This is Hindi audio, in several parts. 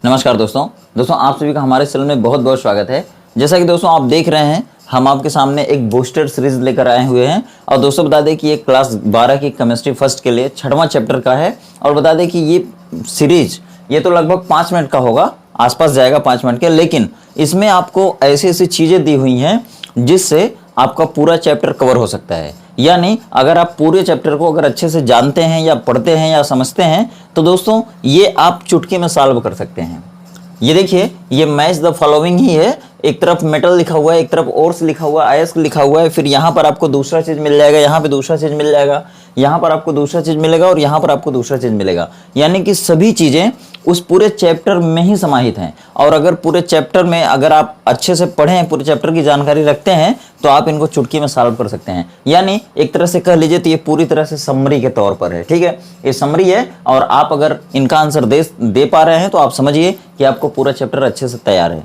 नमस्कार दोस्तों आप सभी का हमारे चैनल में बहुत बहुत स्वागत है। जैसा कि दोस्तों आप देख रहे हैं, हम आपके सामने एक बूस्टर सीरीज लेकर आए हुए हैं। और दोस्तों बता दें कि ये क्लास 12 की केमिस्ट्री फर्स्ट के लिए 6वां चैप्टर का है। और बता दें कि ये सीरीज ये तो लगभग 5 मिनट का होगा, आसपास जाएगा 5 मिनट के, लेकिन इसमें आपको ऐसी ऐसी चीज़ें दी हुई हैं जिससे आपका पूरा चैप्टर कवर हो सकता है। यानी अगर आप पूरे चैप्टर को अगर अच्छे से जानते हैं या पढ़ते हैं या समझते हैं तो दोस्तों ये आप चुटकी में सॉल्व कर सकते हैं। ये देखिए, ये मैच द फॉलोइंग ही है। एक तरफ मेटल लिखा हुआ है, एक तरफ ओर्स लिखा हुआ है, अयस्क लिखा हुआ है, फिर यहाँ पर आपको दूसरा चीज़ मिल जाएगा, यहाँ पे दूसरा चीज़ मिल जाएगा, यहाँ पर आपको दूसरा चीज़ मिलेगा और यहाँ पर आपको दूसरा चीज़ मिलेगा। यानी कि सभी चीज़ें उस पूरे चैप्टर में ही समाहित हैं। और अगर पूरे चैप्टर में अगर आप अच्छे से पढ़ें, पूरे चैप्टर की जानकारी रखते हैं तो आप इनको चुटकी में सॉल्व कर सकते हैं। यानी एक तरह से कह लीजिए तो ये पूरी तरह से समरी के तौर पर है। ठीक है, ये समरी है और आप अगर इनका आंसर दे पा रहे हैं तो आप समझिए कि आपको पूरा चैप्टर अच्छे से तैयार है।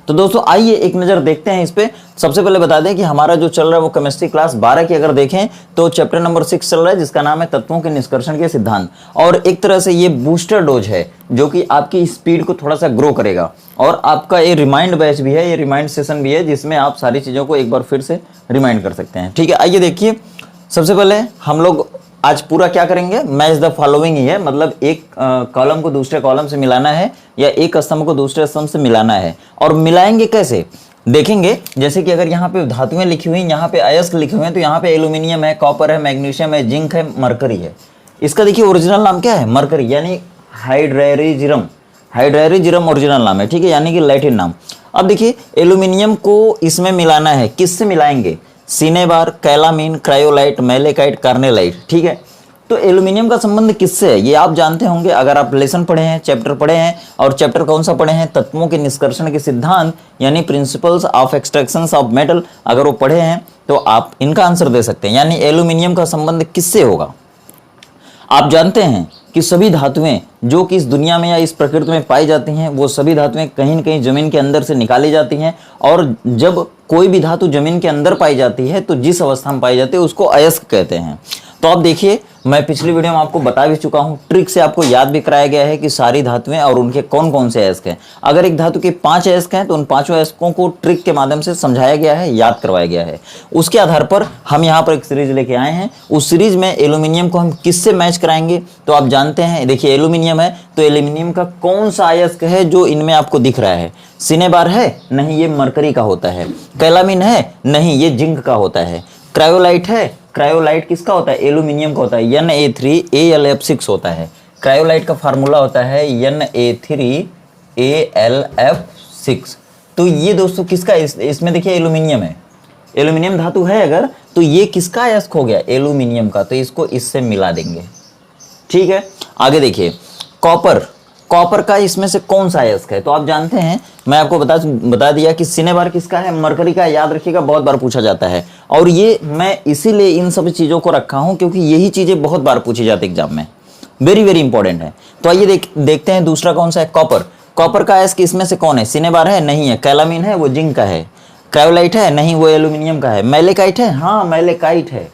तो दोस्तों आइए एक नज़र देखते हैं इस पे। सबसे पहले बता दें कि हमारा जो चल रहा है वो केमिस्ट्री क्लास 12 की अगर देखें तो चैप्टर नंबर 6 चल रहा है, जिसका नाम है तत्वों के निष्कर्षण के सिद्धांत। और एक तरह से ये बूस्टर डोज है जो कि आपकी स्पीड को थोड़ा सा ग्रो करेगा। और आपका ये रिमाइंड बैच भी है, ये रिमाइंड सेशन भी है, जिसमें आप सारी चीज़ों को एक बार फिर से रिमाइंड कर सकते हैं। ठीक है, आइए देखिए। सबसे पहले हम लोग आज पूरा क्या करेंगे, मैच द फॉलोइंग ही है, मतलब एक कॉलम को दूसरे कॉलम से मिलाना है या एक स्तंभ को दूसरे स्तंभ से मिलाना है। और मिलाएंगे कैसे देखेंगे। जैसे कि अगर यहाँ पे धातुएं लिखी हुई, यहाँ पे अयस्क लिखे हुए हैं, तो यहाँ पे एल्यूमिनियम है, कॉपर है, मैग्नीशियम है, जिंक है, मरकरी है। इसका देखिए ओरिजिनल नाम क्या है, मरकरी, यानी हाइड्रेरिजिरम। हाइड्रेरिजिरम ओरिजिनल नाम है। ठीक है, यानी कि लैटिन नाम। अब देखिए एल्यूमिनियम को इसमें मिलाना है, किससे मिलाएंगे, सिनेबार, कैलामीन, क्रायोलाइट, मैलेकाइट, कार्नेलाइट। ठीक है, तो एल्यूमिनियम का संबंध किससे है ये आप जानते होंगे अगर आप लेसन पढ़े हैं, चैप्टर पढ़े हैं। और चैप्टर कौन सा पढ़े हैं, तत्वों के निष्कर्षण के सिद्धांत, यानी principles of extraction of metal. अगर वो पढ़े हैं तो आप इनका आंसर दे सकते हैं। यानी एल्यूमिनियम का संबंध किससे होगा। आप जानते हैं कि सभी धातुएं जो कि इस दुनिया में या इस प्रकृति में पाई जाती हैं, वो सभी धातुएं कहीं न कहीं जमीन के अंदर से निकाली जाती हैं। और जब कोई भी धातु जमीन के अंदर पाई जाती है तो जिस अवस्था में पाई जाती है उसको अयस्क कहते हैं। तो आप देखिए, मैं पिछली वीडियो में आपको बता भी चुका हूँ, ट्रिक से आपको याद भी कराया गया है कि सारी धातुएं और उनके कौन कौन से अयस्क हैं। अगर एक धातु के 5 अयस्क हैं तो उन 5 अयस्कों को ट्रिक के माध्यम से समझाया गया है, याद करवाया गया है। उसके आधार पर हम यहाँ पर एक सीरीज लेके आए हैं। उस सीरीज में एल्यूमिनियम को हम किससे मैच कराएंगे, तो आप जानते हैं, देखिए एल्यूमिनियम है तो एल्यूमिनियम का कौन सा अयस्क है जो इनमें आपको दिख रहा है। सिनेबार है, नहीं ये मरकरी का होता है। कैलामीन है, नहीं ये जिंक का होता है। क्रायोलाइट है, क्रायोलाइट किसका होता है, एल्यूमिनियम का होता है, Na3AlF6 होता है। क्रायोलाइट का फार्मूला होता है Na3AlF6। तो ये दोस्तों किसका, इसमें देखिए एल्यूमिनियम है, एल्यूमिनियम धातु है अगर, तो ये किसका अयस्क हो गया, एल्यूमिनियम का। तो इसको इससे मिला देंगे। ठीक है, आगे देखिए कॉपर, कॉपर का इसमें से कौन सा अयस्क है, तो आप जानते हैं, मैं आपको बता दिया कि सिनेबार किसका है, मरकरी का। याद रखिएगा, बहुत बार पूछा जाता है। और ये मैं इसीलिए इन सब चीज़ों को रखा हूं क्योंकि यही चीज़ें बहुत बार पूछी जाती एग्जाम में, वेरी वेरी इंपॉर्टेंट है। तो आइए देखते हैं दूसरा कौन सा है, कॉपर। कॉपर का अयस्क इसमें से कौन है, सिनेबार है, नहीं है। कैलामीन है, वो जिंक का है। क्रायोलाइट है, नहीं वो एल्यूमिनियम का है। मैलेकाइट है, हाँ मैलेकाइट है।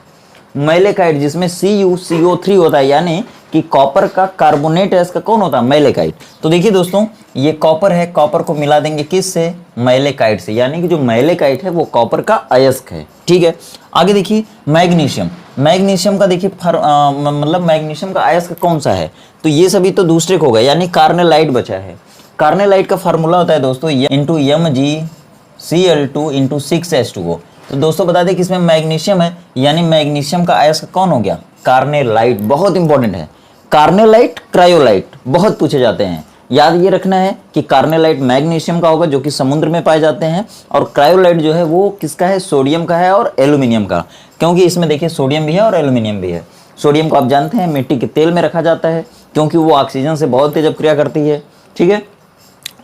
मैलेकाइट जिसमें CuCO3 होता है, यानी कि कॉपर का कार्बोनेट अयस्क का कौन होता है, मैलेकाइट। तो देखिए दोस्तों ये कॉपर है, कॉपर को मिला देंगे किससे, मैलेकाइट से। यानी कि जो मैलेकाइट है वो कॉपर का अयस्क है। ठीक है, आगे देखिए मैग्नीशियम। मैग्नीशियम का देखिए मतलब मैग्नीशियम का अयस्क कौन सा है, तो ये सभी तो दूसरे को हो गए, यानी कार्नेलाइट बचा है। कार्नेलाइट का फार्मूला होता है दोस्तों MgCl2 × 6H2O। तो दोस्तों बता दें कि इसमें मैग्नीशियम है, यानी मैग्नीशियम का अयस्क कौन हो गया, कार्नेलाइट। बहुत इंपॉर्टेंट है, कार्नेलाइट क्रायोलाइट बहुत पूछे जाते हैं। याद ये रखना है कि कार्नेलाइट मैग्नीशियम का होगा जो कि समुद्र में पाए जाते हैं, और क्रायोलाइट जो है वो किसका है, सोडियम का है और एल्यूमिनियम का। क्योंकि इसमें देखिए सोडियम भी है और एल्यूमिनियम भी है। सोडियम को आप जानते हैं मिट्टी के तेल में रखा जाता है क्योंकि वो ऑक्सीजन से बहुत तेज अपक्रिया करती है। ठीक है,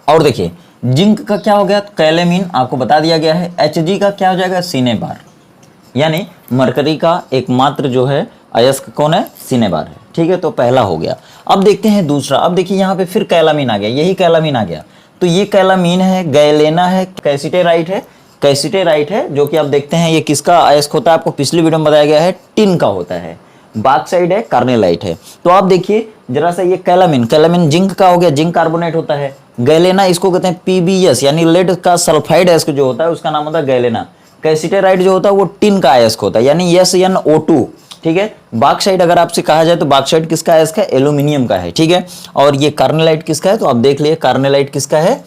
और देखिए जिंक का क्या हो गया, कैलामीन आपको बता दिया गया है। Hg का क्या हो जाएगा, सिनेबार, यानी मरकरी का एकमात्र जो है अयस्क कौन है, सिनेबार है। ठीक है, तो पहला हो गया। अब देखते हैं दूसरा। अब देखिए यहाँ पे फिर कैलामीन आ गया, यही कैलामीन आ गया। तो ये कैलामीन है, गैलेना है, कैसिटेराइट है, कैसिटेराइट है जो कि आप देखते हैं ये किसका अयस्क होता है, आपको पिछली वीडियो में बताया गया है, टिन का होता है। बाक्साइड है, कार्नेलाइट है। तो आप देखिए जरा सा, ये कैलामीन, कैलामीन जिंक का हो गया, जिंक कार्बोनेट होता है। गैलेना इसको कहते हैं PbS, यानी लेड का सल्फाइड अयस्क जो होता है उसका नाम होता है गैलेना। कैसिटेराइड जो होता है वो टिन का अयस्क होता है, यानी SnO2, ठीक है। बॉक्साइट अगर आपसे कहा जाए तो बॉक्साइट किसका अयस्क है, एल्यूमिनियम का है, ठीक है। और ये कार्नेलाइट किसका है, तो आप देख लिए कार्नेलाइट किसका है,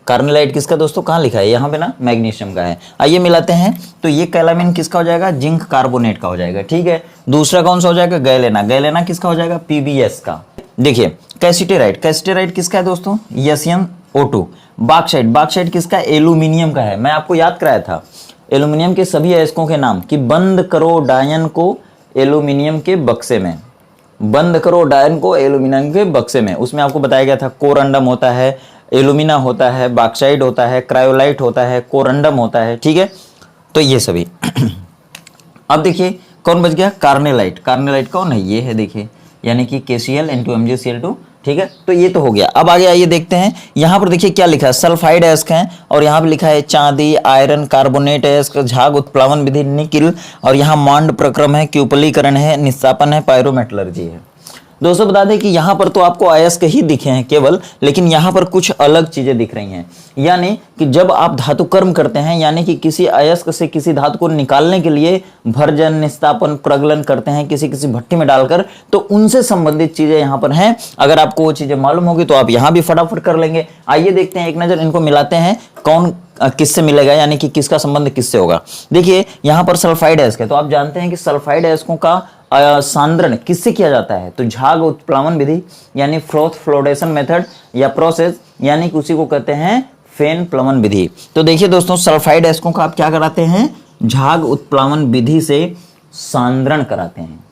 कार्नेलाइट किसका दोस्तों, कहाँ लिखा है यहाँ पे ना, मैग्नीशियम का है। आइए मिलाते हैं, तो ये कैलामिन किसका हो जाएगा, जिंक कार्बोनेट का हो जाएगा, ठीक है। दूसरा कौन सा हो जाएगा, गैलेना, गैलेना किसका हो जाएगा, PbS का। देखिए कैसिटेराइड, कैसिटेराइड किसका है दोस्तों, SnO2। बॉक्साइट, बॉक्साइट किसका, एल्यूमिनियम का है। मैं आपको याद कराया था एल्यूमिनियम के सभी अयस्कों के नाम कि बंद करो डायन को एल्यूमिनियम के बक्से में, बंद करो डायन को एल्यूमिनियम के बक्से में। उसमें आपको बताया गया था कोरंडम होता है, एल्यूमिना होता है, बॉक्साइट होता है, क्रायोलाइट होता है, कोरंडम होता है, ठीक है। तो ये सभी अब देखिए कौन बच गया, कार्नेलाइट, कार्नेलाइट कौन है, ये है देखिए, यानी कि KCl × MgCl2, ठीक है। तो ये तो हो गया। अब आगे आइए देखते हैं, यहाँ पर देखिए क्या लिखा है, सल्फाइड अयस्क है, और यहाँ पर लिखा है चांदी, आयरन, कार्बोनेट अयस्क, झाग उत्प्लावन विधि, निकिल, और यहाँ मांड प्रक्रम है, क्यूपलीकरण है, निस्तापन है, पायरोमेटलर्जी है। दोस्तों बता दें कि यहाँ पर तो आपको अयस्क ही दिखे हैं केवल, लेकिन यहाँ पर कुछ अलग चीजें दिख रही हैं। यानी कि जब आप धातु कर्म करते हैं, यानी कि किसी अयस्क से किसी धातु को निकालने के लिए भर्जन, निस्तापन, प्रगलन करते हैं किसी किसी भट्टी में डालकर, तो उनसे संबंधित चीजें यहाँ पर हैं। अगर आपको वो चीजें मालूम होगी तो आप यहाँ भी फटाफट कर लेंगे। आइए देखते हैं, एक नजर इनको मिलाते हैं, कौन किससे मिलेगा, यानी कि किसका संबंध किससे होगा। देखिए यहाँ पर सल्फाइड अयस्क है, तो आप जानते हैं कि सल्फाइड अयस्कों का सांद्रण किससे किया जाता है, तो झाग उत्प्लावन विधि, यानी फ्रोथ फ्लोटेशन मेथड या प्रोसेस, यानी कि उसी को कहते हैं फेन प्लवन विधि। तो देखिए दोस्तों, सल्फाइड अयस्कों का आप क्या कराते हैं, झाग उत्प्लावन विधि से सांद्रण कराते हैं।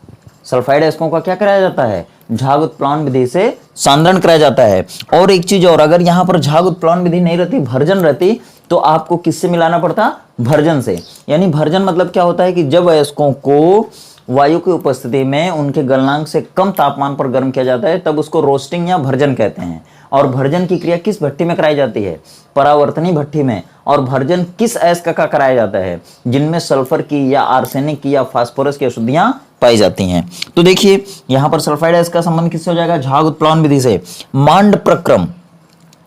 सल्फाइड अयस्कों का क्या कराया जाता है, झाग उत्प्लावन विधि से सांद्रण कराया जाता है। और एक चीज और, अगर यहाँ पर झाग उत्प्लावन विधि नहीं रहती, भर्जन रहती, तो आपको किससे मिलाना पड़ता, भर्जन से। यानी भर्जन मतलब क्या होता है कि जब अयस्कों को वायु की उपस्थिति में उनके गलनांक से कम तापमान पर गर्म किया जाता है, तब उसको रोस्टिंग या भर्जन कहते हैं। और भर्जन की क्रिया किस भट्टी में कराई जाती है, परावर्तनी भट्टी में। और भर्जन किस अयस्क का कराया जाता है, जिनमें सल्फर की या आर्सेनिक की या फास्फोरस की अशुद्धियां पाई जाती हैं। तो देखिए यहाँ पर सल्फाइड अयस्क का संबंध किससे हो जाएगा, झाग उत्प्लावन विधि से। मांड प्रक्रम,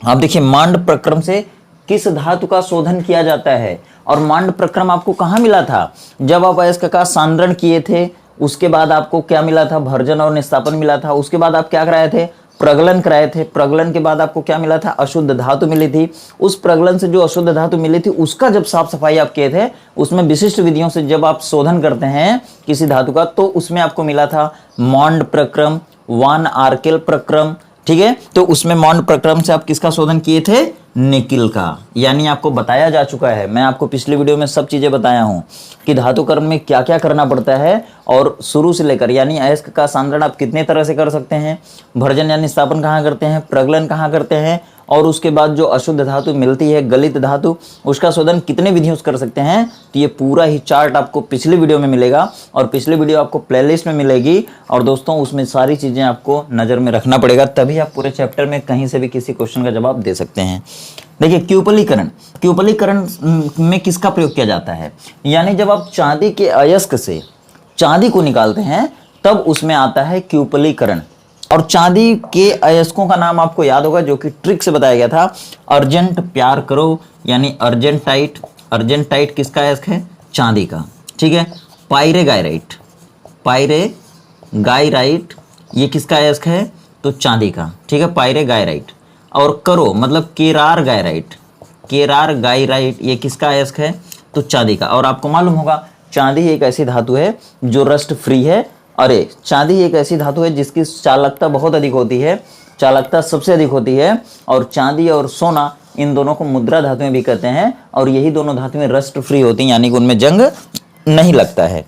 आप देखिए मांड प्रक्रम से किस धातु का शोधन किया जाता है, और मांड प्रक्रम आपको कहाँ मिला था, जब आप अयस्क का सांद्रण किए थे, उसके बाद आपको क्या मिला था, भर्जन और निस्तापन मिला था। उसके बाद आप क्या कराए थे, प्रगलन कराए थे। प्रगलन के बाद आपको क्या मिला था, अशुद्ध धातु मिली थी। उस प्रगलन से जो अशुद्ध धातु मिली थी, उसका जब साफ सफाई आप किए थे, उसमें विशिष्ट विधियों से जब आप शोधन करते हैं किसी धातु का, तो उसमें आपको मिला था मॉन्ड प्रक्रम, वान आर्केल प्रक्रम, ठीक है। तो उसमें मॉन्ड प्रक्रम से आप किसका शोधन किए थे, निकिल का। यानी आपको बताया जा चुका है, मैं आपको पिछली वीडियो में सब चीजें बताया हूं कि धातु कर्म में क्या क्या करना पड़ता है, और शुरू से लेकर, यानी अयस्क का सांद्रण आप कितने तरह से कर सकते हैं, भर्जन यानी स्थापन कहाँ करते हैं, प्रगलन कहाँ करते हैं, और उसके बाद जो अशुद्ध धातु मिलती है, गलित धातु, उसका शोधन कितने विधियों से कर सकते हैं। तो ये पूरा ही चार्ट आपको पिछली वीडियो में मिलेगा, और पिछली वीडियो आपको प्लेलिस्ट में मिलेगी। और दोस्तों उसमें सारी चीजें आपको नजर में रखना पड़ेगा, तभी आप पूरे चैप्टर में कहीं से भी किसी क्वेश्चन का जवाब दे सकते हैं। देखिए क्यूपलीकरण, क्यूपलीकरण में किसका प्रयोग किया जाता है, यानी जब आप चांदी के अयस्क से चांदी को निकालते हैं, तब उसमें आता है क्यूपलीकरण। और चांदी के अयस्कों का नाम आपको याद होगा, जो कि ट्रिक से बताया गया था, अर्जेंट प्यार करो, यानी अर्जेंटाइट। अर्जेंटाइट किसका अयस्क है, चांदी का, ठीक है। पायरेगाइराइट, पायरेगाइराइट ये किसका अयस्क है, तो चांदी का, ठीक है, पायरेगाइराइट। और करो मतलब केरार गायराइट, केरार गायराइट ये किसका अयस्क है, तो चांदी का। और आपको मालूम होगा चांदी एक ऐसी धातु है जो रस्ट फ्री है। अरे चांदी एक ऐसी धातु है जिसकी चालकता बहुत अधिक होती है, चालकता सबसे अधिक होती है। और चांदी और सोना इन दोनों को मुद्रा धातुएं भी कहते हैं, और यही दोनों धातुएं रस्ट फ्री होती हैं, यानी कि उनमें जंग नहीं लगता है।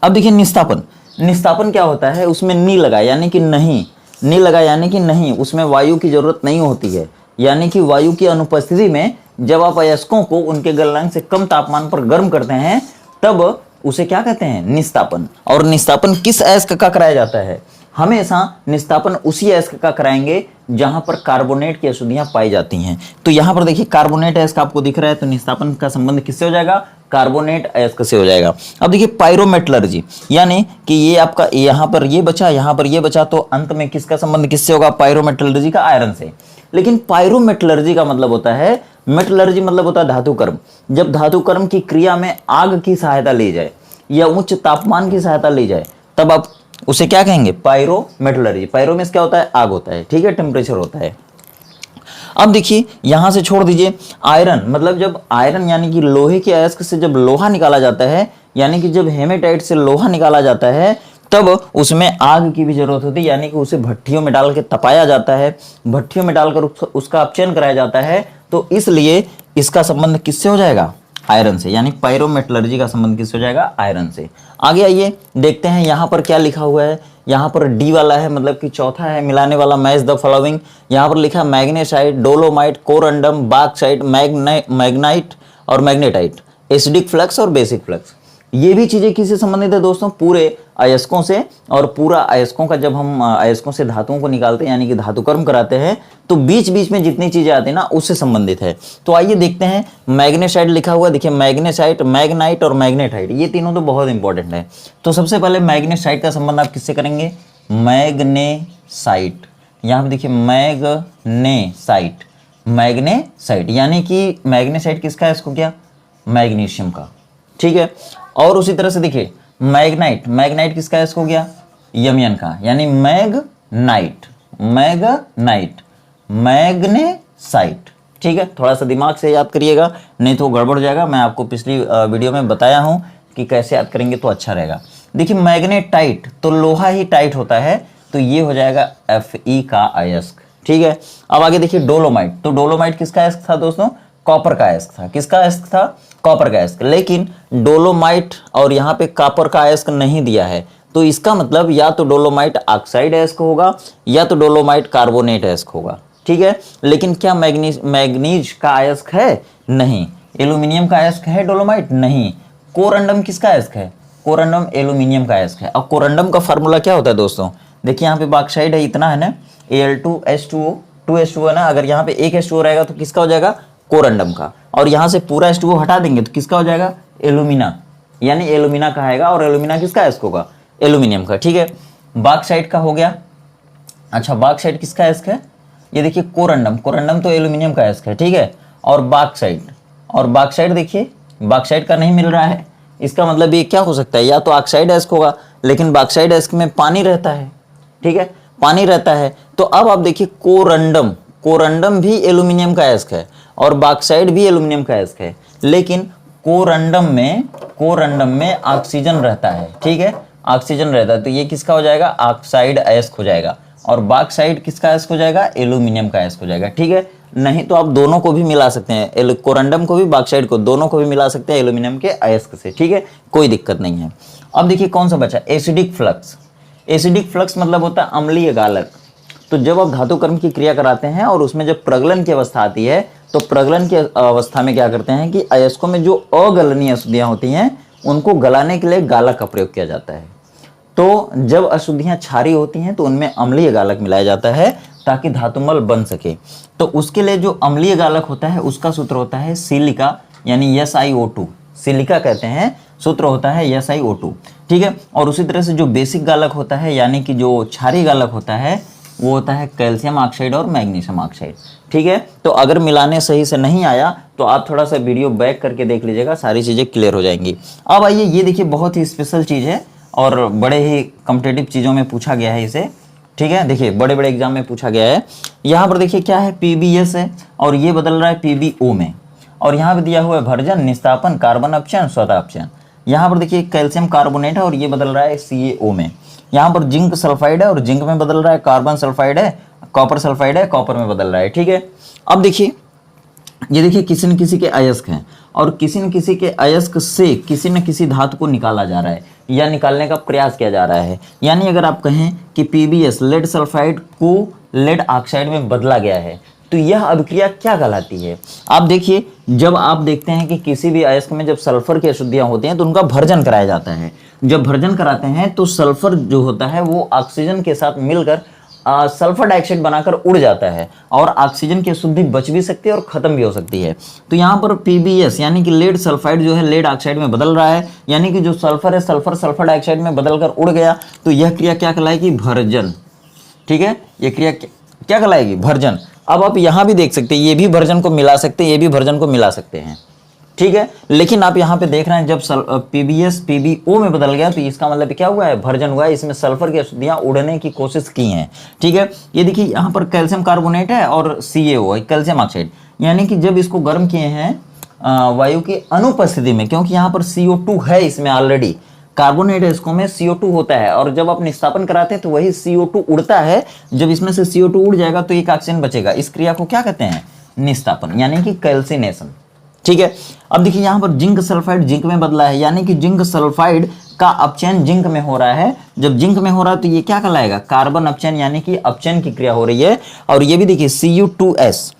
अब देखिए निस्तापन, निस्तापन क्या होता है, उसमें नी लगा यानी कि नहीं, नी लगा यानी कि नहीं, उसमें वायु की जरूरत नहीं होती है। यानी कि वायु की अनुपस्थिति में जब आप अयस्कों को उनके गलनांक से कम तापमान पर गर्म करते हैं, तब उसे क्या कहते हैं, निस्तापन। और निस्तापन किस अयस्क का कराया जाता है, हमेशा निस्तापन उसी अयस्क का कराएंगे जहां पर कार्बोनेट की अशुद्धियां पाई जाती हैं। तो यहां पर देखिए कार्बोनेट अयस्क आपको दिख रहा है, तो निस्तापन का संबंध किससे हो जाएगा, कार्बोनेट अयस्क से हो जाएगा। अब देखिए पायरोमेटलर्जी, यानी कि ये आपका यहाँ पर ये बचा, यहाँ पर ये बचा, तो अंत में किसका संबंध किससे होगा? पायरोमेटलर्जी का आयरन से। लेकिन पायरोमेटलर्जी का मतलब होता है, मेटलर्जी मतलब होता है धातु कर्म। जब धातु कर्म की क्रिया में आग की सहायता ली जाए या उच्च तापमान की सहायता ली जाए, तब आप उसे क्या कहेंगे? पायरोमेटलर्जी। पायरो में क्या होता है? आग होता है, ठीक है, टेम्परेचर होता है। अब देखिए यहां से छोड़ दीजिए आयरन, मतलब जब आयरन यानी कि लोहे के अयस्क से जब लोहा निकाला जाता है, यानी कि जब हेमेटाइट से लोहा निकाला जाता है, तब उसमें आग की भी जरूरत होती है, यानी कि उसे भट्टियों में डाल के तपाया जाता है, भट्टियों में डालकर उसका अपचयन कराया जाता है। तो इसलिए इसका संबंध किससे हो जाएगा? आयरन से, यानी पायरोमेटलर्जी का संबंध किससे हो जाएगा? आयरन से। आगे आइए देखते हैं यहाँ पर क्या लिखा हुआ है। यहाँ पर डी वाला है, मतलब कि चौथा है मिलाने वाला, मैच द फॉलोइंग। यहाँ पर लिखा magnesite, dolomite, corundum, bauxite, Magnite और मैग्नेटाइट, एसिडिक फ्लक्स और बेसिक फ्लक्स। ये भी चीजें किससे संबंधित है दोस्तों? पूरे अयस्कों से। और पूरा अयस्कों का, जब हम अयस्कों से धातुओं को निकालते हैं यानी कि धातु कर्म कराते हैं, तो बीच बीच में जितनी चीजें आती है ना, उससे संबंधित है। तो आइए देखते हैं। मैग्नेसाइट लिखा हुआ, देखिए मैग्नेसाइट, मैग्नाइट और मैग्नेटाइट, ये तीनों तो बहुत इंपॉर्टेंट है। तो सबसे पहले मैग्नेसाइट का संबंध आप किससे करेंगे? मैग्नेसाइट। यहाँ पे देखिए मैग्नेसाइट, मैग्नेसाइट, यानी कि मैग्नेसाइट किसका है? इसको क्या? मैग्नीशियम का, ठीक है। और उसी तरह से देखिए मैग्नाइट, मैग्नाइट किसका है? इसको क्या? यमियन का, यानी मैग्नाइट, मैग्नाइट, मैग्नेसाइट, ठीक है। थोड़ा सा दिमाग से याद करिएगा, नहीं तो गड़बड़ हो जाएगा। मैं आपको पिछली वीडियो में बताया हूं कि कैसे याद करेंगे तो अच्छा रहेगा। देखिए मैग्नेटाइट, तो लोहा ही टाइट होता है, तो ये हो जाएगा Fe का अयस्क, ठीक है। अब आगे देखिए डोलोमाइट, तो डोलोमाइट किसका अयस्क था दोस्तों? कॉपर का अयस्क था। किसका अयस्क था? कॉपर का अयस्क। लेकिन डोलोमाइट और यहाँ पे कॉपर का अयस्क नहीं दिया है, तो इसका मतलब या तो डोलोमाइट ऑक्साइड अयस्क होगा या तो डोलोमाइट कार्बोनेट अयस्क होगा, ठीक है। लेकिन क्या मैग्नीज का अयस्क है? नहीं। एल्यूमिनियम का अयस्क है डोलोमाइट? नहीं। कोरंडम किसका अयस्क है? कोरंडम एल्यूमिनियम का अयस्क है। और कोरंडम का फार्मूला क्या होता है दोस्तों? देखिए यहाँ पे बॉक्साइड है, इतना है ना, Al2H2O, 2H2O है ना, अगर यहाँ पे एक H2O रहेगा तो किसका हो जाएगा? कोरंडम का। और यहाँ से पूरा H2O हटा देंगे तो किसका हो जाएगा? एल्यूमिना, यानी एल्यूमिना का आएगा। और एल्यूमिना किसका अयस्क होगा? एल्यूमिनियम का, ठीक है। बॉक्साइट का हो गया। अच्छा बॉक्साइट किसका अयस्क है? ये देखिए कोरंडम, कोरंडम तो एल्यूमिनियम का अयस्क है, ठीक है। और बॉक्साइट, और बॉक्साइट देखिए बॉक्साइट का नहीं मिल रहा है, इसका मतलब ये क्या हो सकता है? या तो ऑक्साइड अयस्क होगा, लेकिन बॉक्साइड अयस्क में पानी रहता है, ठीक है, पानी रहता है। तो अब आप देखिए कोरंडम, कोरंडम भी एल्यूमिनियम का अयस्क है और बॉक्साइड भी एल्यूमिनियम का अयस्क है, लेकिन कोरंडम में ऑक्सीजन रहता है, ठीक है, ऑक्सीजन रहता है। तो ये किसका हो जाएगा? ऑक्साइड अयस्क हो जाएगा। और बॉक्साइट किसका अयस्क हो जाएगा? एल्यूमिनियम का अयस्क हो जाएगा, ठीक है। नहीं तो आप दोनों को भी मिला सकते हैं, कोरंडम को भी बॉक्साइट को, दोनों को भी मिला सकते हैं एल्यूमिनियम के अयस्क से, ठीक है, कोई दिक्कत नहीं है। अब देखिए कौन सा बचा? Acidic flux. एसिडिक फ्लक्स मतलब होता है अम्लीय गालक। तो जब आप धातु कर्म की क्रिया कराते हैं और उसमें जब प्रगलन की अवस्था आती है, तो प्रगलन की अवस्था में क्या करते हैं कि अयस्कों में जो अगलनीय अशुद्धियां होती हैं उनको गलाने के लिए गालक का प्रयोग किया जाता है। तो जब अशुद्धियां क्षारीय होती हैं तो उनमें अम्लीय गालक मिलाया जाता है ताकि धातुमल बन सके। तो उसके लिए जो अम्लीय गालक होता है उसका सूत्र होता है सिलिका, यानी SiO2, सिलिका कहते हैं, सूत्र होता है SiO2, ठीक है। और उसी तरह से जो बेसिक गालक होता है, यानी कि जो क्षारीय गालक होता है, वो होता है कैल्शियम ऑक्साइड और मैग्नीशियम ऑक्साइड, ठीक है। तो अगर मिलाने सही से नहीं आया तो आप थोड़ा सा वीडियो बैक करके देख लीजिएगा, सारी चीज़ें क्लियर हो जाएंगी। अब आइए ये देखिए बहुत ही स्पेशल चीज़ है और बड़े ही कॉम्पिटेटिव चीज़ों में पूछा गया है इसे, ठीक है। देखिए बड़े बड़े एग्जाम में पूछा गया है। यहाँ पर देखिए क्या है? PbS है और ये बदल रहा है PbO में। और यहाँ पर दिया हुआ है भर्जन, निस्तापन, कार्बन अपचयन, स्वतः अपचयन। यहाँ पर देखिए कैल्शियम कार्बोनेट है और ये बदल रहा है CaO में। यहाँ पर जिंक सल्फाइड है और जिंक में बदल रहा है, कार्बन सल्फाइड है, कॉपर सल्फाइड है, कॉपर में बदल रहा है, ठीक है। अब देखिए ये देखिए किसी न किसी के अयस्क हैं और किसी न किसी के अयस्क से किसी न किसी धातु को निकाला जा रहा है या निकालने का प्रयास किया जा रहा है। यानी अगर आप कहें कि PbS लेड सल्फाइड को लेड ऑक्साइड में बदला गया है, तो यह अभिक्रिया क्या कहलाती है? आप देखिए जब आप देखते हैं कि किसी भी अयस्क में जब सल्फर की अशुद्धियां होती हैं तो उनका भर्जन कराया जाता है। जब भर्जन कराते हैं तो सल्फर जो होता है वो ऑक्सीजन के साथ मिलकर सल्फर डाइऑक्साइड बनाकर उड़ जाता है और ऑक्सीजन की अशुद्धि बच भी सकती है और खत्म भी हो सकती है। तो यहाँ पर PbS यानी कि लेड सल्फाइड जो है लेड ऑक्साइड में बदल रहा है, यानी कि जो सल्फर है सल्फर सल्फर डाइऑक्साइड में बदलकर उड़ गया। तो यह क्रिया क्या कहलाएगी? भर्जन। ठीक है, यह क्रिया क्या कहलाएगी? भर्जन। अब आप यहाँ भी देख सकते हैं, ये भी भर्जन को मिला सकते हैं, ये भी भर्जन को मिला सकते हैं। ठीक है, लेकिन आप यहाँ पे देख रहे हैं जब PbS PbO में बदल गया तो इसका मतलब क्या हुआ है? भर्जन हुआ है। इसमें सल्फर की अशुद्धियां उड़ने की कोशिश की हैं। ठीक है, ये देखिए यहाँ पर कैल्शियम कार्बोनेट है और CaO है, कैल्शियम ऑक्साइड, यानी कि जब इसको गर्म किए हैं वायु की अनुपस्थिति में, क्योंकि यहाँ पर CO2 है इसमें ऑलरेडी, कार्बोनेट है इसको में CO2 होता है, और जब आप निस्तापन कराते हैं तो वही CO2 उड़ता है। जब इसमें से CO2 उड़ जाएगा तो एक ऑक्सीजन बचेगा। इस क्रिया को क्या कहते हैं? निस्तापन, यानी कि कैल्सिनेशन। ठीक है, अब देखिए यहाँ पर जिंक सल्फाइड जिंक में बदला है, यानी कि जिंक सल्फाइड का अपचयन जिंक में हो रहा है। जब जिंक में हो रहा है तो ये क्या कहलाएगा? कार्बन अपचयन, यानी कि अपचयन की क्रिया हो रही है। और ये भी देखिए Cu2S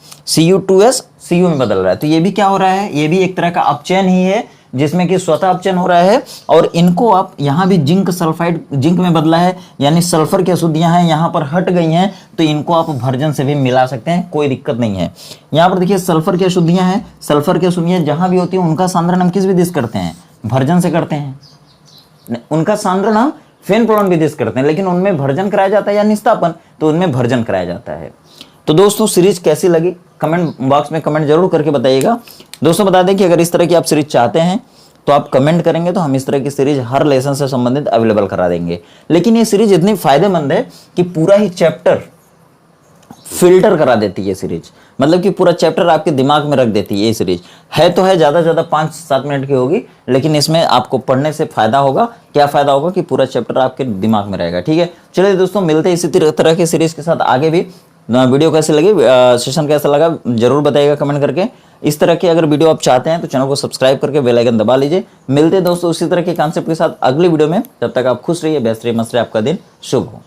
Cu में बदल रहा है, तो ये भी क्या हो रहा है? ये भी एक तरह का अपचयन ही है, जिसमें कि स्वतः अपचयन हो रहा है। और इनको आप यहाँ भी जिंक सल्फाइड जिंक में बदला है, यानी सल्फर की अशुद्धियां हैं यहाँ पर हट गई हैं, तो इनको आप भर्जन से भी मिला सकते हैं, कोई दिक्कत नहीं है। यहाँ पर देखिए सल्फर की अशुद्धियां हैं, सल्फर की अशुद्धियां जहां भी होती है उनका सांद्रण हम किस विधि से करते हैं? भर्जन से करते हैं। उनका सांद्रण हम फेन प्रोडन विधि से करते हैं, लेकिन उनमें भर्जन कराया जाता है या निस्तापन? तो उनमें भर्जन कराया जाता है। तो दोस्तों सीरीज कैसी लगी कमेंट बॉक्स में कमेंट जरूर करके बताइएगा। दोस्तों बता दें कि अगर इस तरह की आप सीरीज चाहते हैं तो आप कमेंट करेंगे तो हम इस तरह की सीरीज हर लेसन से संबंधित अवेलेबल करा देंगे। लेकिन ये सीरीज इतनी फायदेमंद है कि पूरा ही चैप्टर फिल्टर करा देती है ये सीरीज, मतलब कि पूरा चैप्टर आपके दिमाग में रख देती है ये सीरीज। है तो है ज़्यादा से ज़्यादा 5-7 मिनट की होगी, लेकिन इसमें आपको पढ़ने से फायदा होगा। क्या फायदा होगा? कि पूरा चैप्टर आपके दिमाग में रहेगा। ठीक है, चलिए दोस्तों मिलते हैं इसी तरह की सीरीज के साथ आगे भी। वीडियो कैसे लगी, सेशन कैसा लगा जरूर बताइएगा कमेंट करके। इस तरह के अगर वीडियो आप चाहते हैं तो चैनल को सब्सक्राइब करके बेल आइकन दबा लीजिए। मिलते हैं दोस्तों उसी तरह के कॉन्सेप्ट के साथ अगली वीडियो में। तब तक आप खुश रहिए, व्यस्त रहिए, मस्त रहिए, आपका दिन शुभ हो।